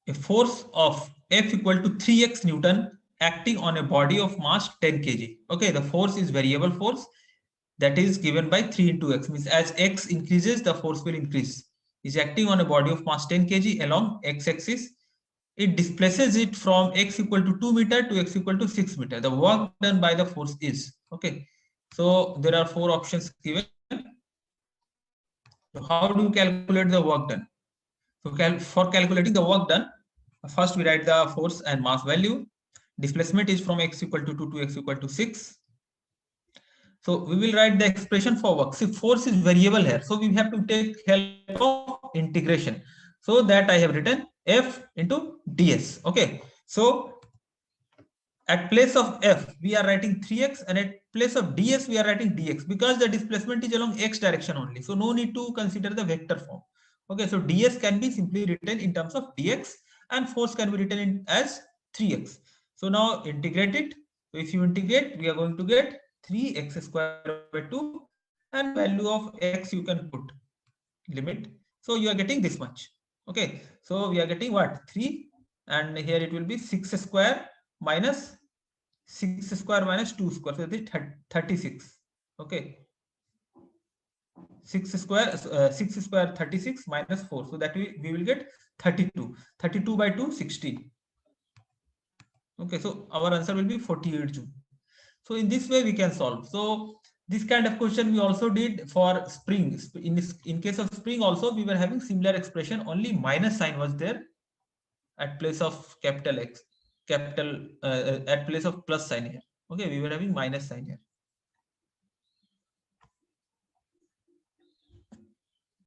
a force of F equal to 3x Newton acting on a body of mass 10 kg. Okay, the force is variable force that is given by 3 into x, means as x increases, the force will increase. Is acting on a body of mass 10 kg along x-axis. It displaces it from x equal to 2 meter to x equal to 6 meter. The work done by the force is, okay. So there are 4 options given. So how do you calculate the work done? So for calculating the work done, first we write the force and mass value. Displacement is from x equal to 2 to x equal to 6. So we will write the expression for work. See, force is variable here, so we have to take help of integration. So that I have written F into ds. Okay. So at place of F, we are writing 3x, and at place of ds, we are writing dx, because the displacement is along x direction only. So no need to consider the vector form. Okay, so ds can be simply written in terms of dx, and force can be written in as 3x. So now integrate it. So if you integrate, we are going to get 3x square by 2, and value of x you can put limit. So you are getting this much. Okay, so we are getting what? 3, and here it will be 6 square minus 6 square minus 2 square, so it is 36. Okay, 6 square 36 minus 4, so that we will get 32. 32 by 2, 60. Okay, so our answer will be 48 Joule. So in this way we can solve. So this kind of question we also did for spring. In case of spring also we were having similar expression, only minus sign was there at place of capital X, capital at place of plus sign here. Okay, we were having minus sign here.